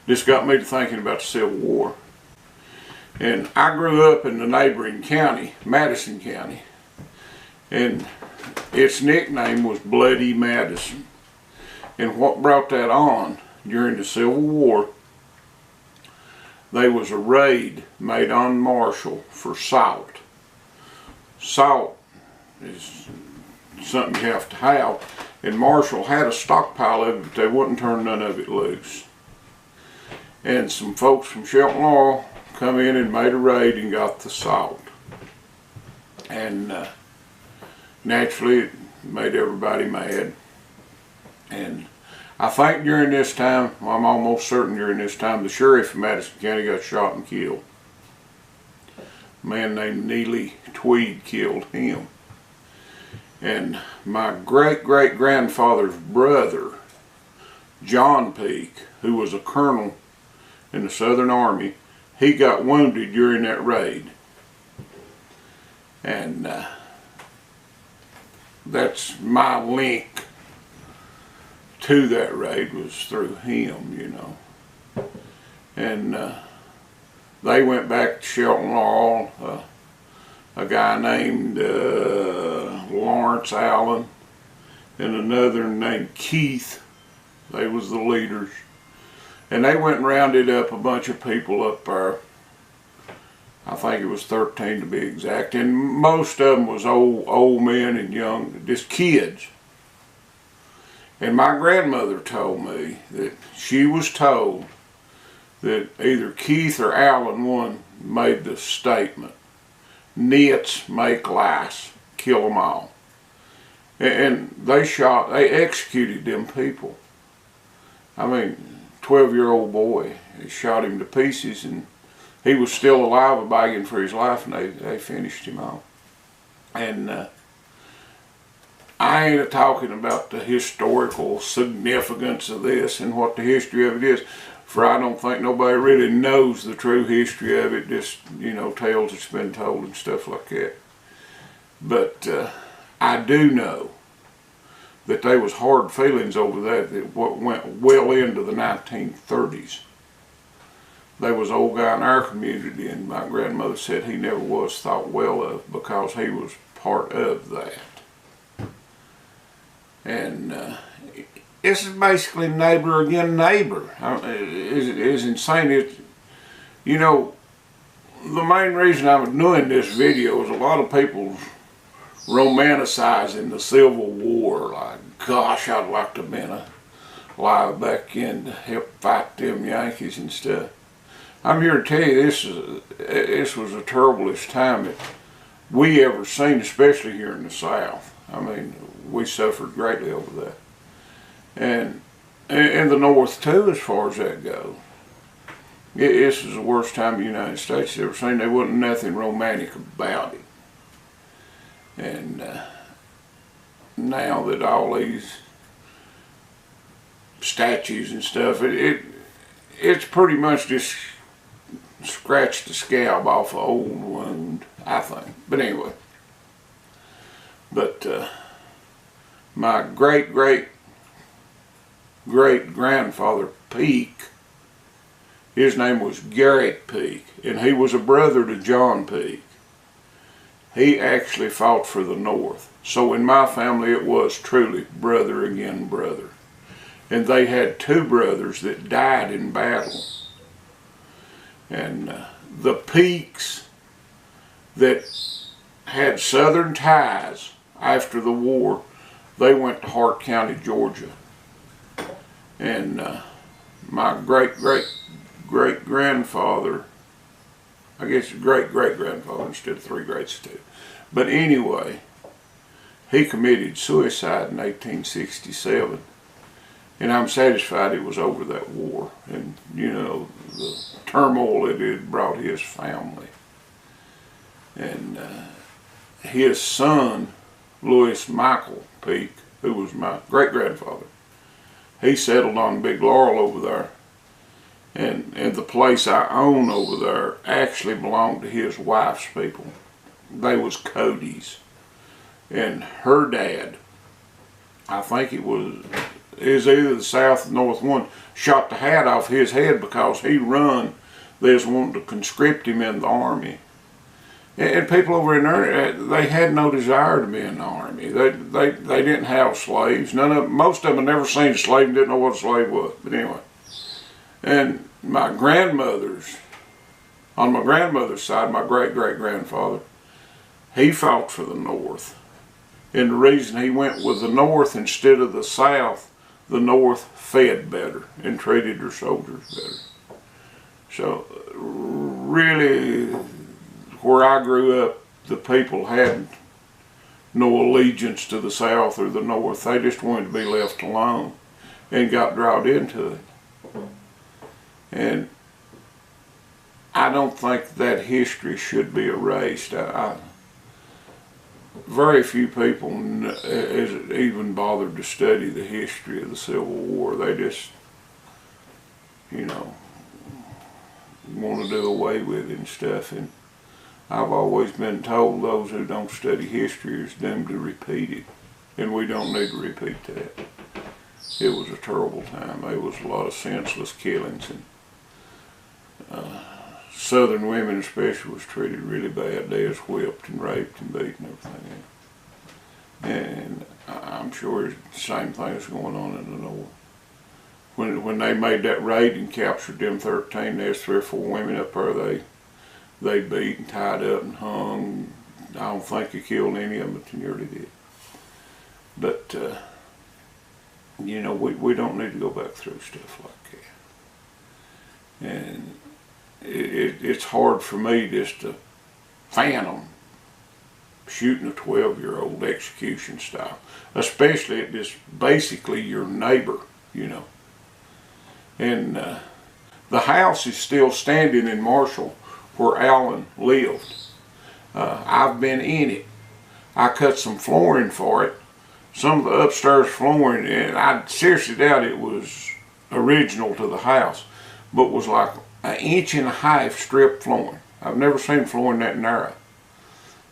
this got me to thinking about the Civil War. And I grew up in the neighboring county, Madison County, and its nickname was Bloody Madison. And what brought that on, during the Civil War, there was a raid made on Marshall for salt. Salt is something you have to have, and Marshall had a stockpile of it, but they wouldn't turn none of it loose. And some folks from Cival War come in and made a raid and got the salt. And naturally it made everybody mad. And I think during this time, well, I'm almost certain during this time, the sheriff of Madison County got shot and killed. A man named Neely Tweed killed him. And my great-great-grandfather's brother, John Peak, who was a colonel in the Southern Army, he got wounded during that raid. And that's my link to that raid, was through him, you know. And they went back to Cival War. A guy named Lawrence Allen and another named Keith. They was the leaders. And they went and rounded up a bunch of people up there. I think it was 13 to be exact. And most of them was old men and young, just kids. And my grandmother told me that she was told that either Keith or Allen one made the statement, "Nits make lice, kill them all." And they executed them people. I mean, 12-year-old boy, they shot him to pieces, and he was still alive, begging for his life, and they finished him off. And I ain't talking about the historical significance of this and what the history of it is, for I don't think nobody really knows the true history of it, just, you know, tales that's been told and stuff like that. But I do know that there was hard feelings over that went well into the 1930s. There was an old guy in our community, and my grandmother said he never was thought well of because he was part of that. And this is basically neighbor again neighbor. It's insane. You know, the main reason I'm doing this video is a lot of people romanticizing the Civil War. Like, gosh, I'd like to have been alive back in to help fight them Yankees and stuff. I'm here to tell you this was the terriblest time that we ever seen, especially here in the South. I mean, we suffered greatly over that. And in the North too, as far as that goes. This is the worst time the United States has ever seen. There wasn't nothing romantic about it. And now that all these statues and stuff, it's pretty much just scratched the scab off an old wound, I think. But anyway. But my great-great-great-grandfather Peak, his name was Garrett Peak, and he was a brother to John Peak. He actually fought for the North. So in my family it was truly brother again brother. And they had two brothers that died in battle. And the Peaks that had Southern ties after the war, they went to Hart County, Georgia. And my great-great-great-grandfather, I guess great-great-grandfather instead of three greats too. But anyway, he committed suicide in 1867. And I'm satisfied it was over that war and, you know, the turmoil it had brought his family. And his son, Louis Michael Peak, who was my great-grandfather, he settled on Big Laurel over there. And the place I own over there actually belonged to his wife's people. They was Cody's. And her dad, I think it was is either the South or North one, shot the hat off his head because he run. They was wanting to conscript him in the army. And people over in there, they had no desire to be in the army. They didn't have slaves. Most of them had never seen a slave and didn't know what a slave was. But anyway, and my grandmother's, on my grandmother's side, my great-great-grandfather, he fought for the North. And the reason he went with the North instead of the South, the North fed better and treated their soldiers better. So really, where I grew up, the people had no allegiance to the South or the North. They just wanted to be left alone and got drawn into it. And I don't think that history should be erased. Very few people even bothered to study the history of the Civil War. They just, you know, want to do away with it and stuff. And I've always been told those who don't study history is doomed to repeat it. And we don't need to repeat that. It was a terrible time. There was a lot of senseless killings. And Southern women especially was treated really bad. They was whipped and raped and beaten and everything. And I'm sure the same thing is going on in the North. When they made that raid and captured them 13, there's 3 or 4 women up there they beat and tied up and hung. I don't think they killed any of them, but they nearly did. But, you know, we don't need to go back through stuff like that. And it's hard for me just to fathom shooting a 12-year-old execution style, especially at just basically your neighbor, you know. And the house is still standing in Marshall where Allen lived. I've been in it. I cut some flooring for it, some of the upstairs flooring, and I seriously doubt it was original to the house, but was like 1.5 inch strip flooring. I've never seen flooring that narrow.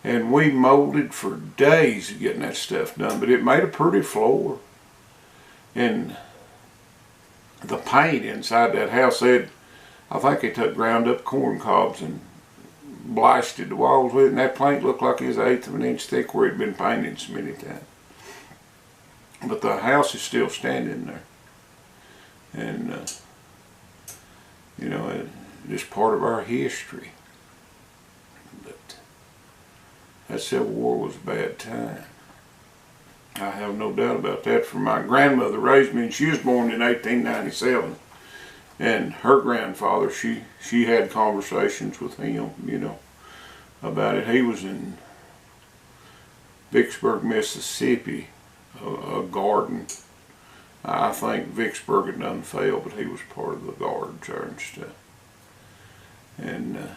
And we molded for days getting that stuff done, but it made a pretty floor. And the paint inside that house, I think they took ground up corn cobs and blasted the walls with it, and that paint looked like it was 1/8 of an inch thick where it had been painted so many times. But the house is still standing there. And, you know, it's part of our history. But that Civil War was a bad time. I have no doubt about that. For my grandmother raised me, and she was born in 1897. And her grandfather, she had conversations with him, you know, about it. He was in Vicksburg, Mississippi, a garden. I think Vicksburg had done failed, but he was part of the guards there and stuff. And,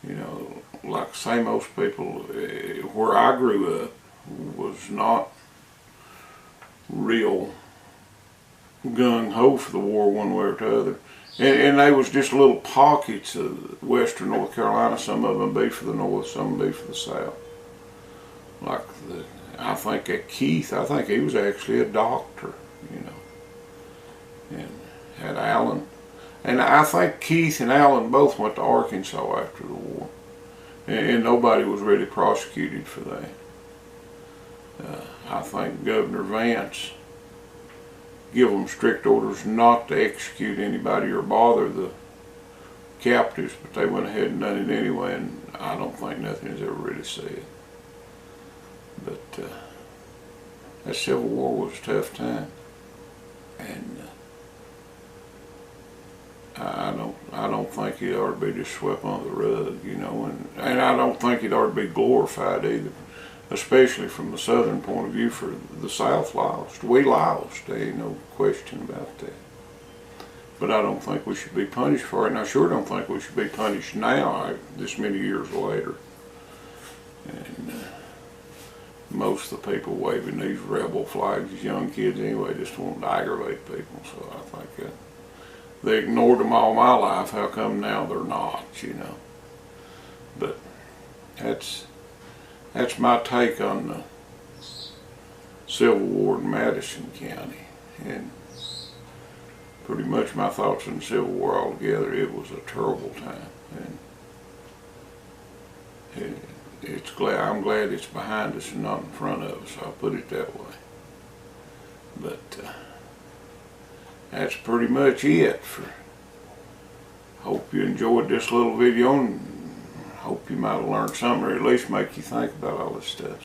you know, like I say, most people, where I grew up, was not real gung-ho for the war one way or the other. And they was just little pockets of western North Carolina. Some of them be for the North, some be for the South. Like I think that Keith, I think he was actually a doctor, you know. And had Allen. And I think Keith and Allen both went to Arkansas after the war. And nobody was really prosecuted for that. I think Governor Vance give them strict orders not to execute anybody or bother the captives, but they went ahead and done it anyway, and I don't think nothing is ever really said. But that Civil War was a tough time, and I don't think it ought to be just swept under the rug, you know, and I don't think it ought to be glorified either. Especially from the Southern point of view, for the South lost. We lost, there ain't no question about that. But I don't think we should be punished for it, and I sure don't think we should be punished now, this many years later. And most of the people waving these rebel flags as young kids anyway just want to aggravate people, so I think they ignored them all my life. How come now they're not, you know? But that's my take on the Cival War Madison County, and pretty much my thoughts on the Civil War altogether. It was a terrible time, and I'm glad it's behind us and not in front of us. I'll put it that way. But that's pretty much it. Hope you enjoyed this little video, and hope you might have learned something, or at least make you think about all this stuff.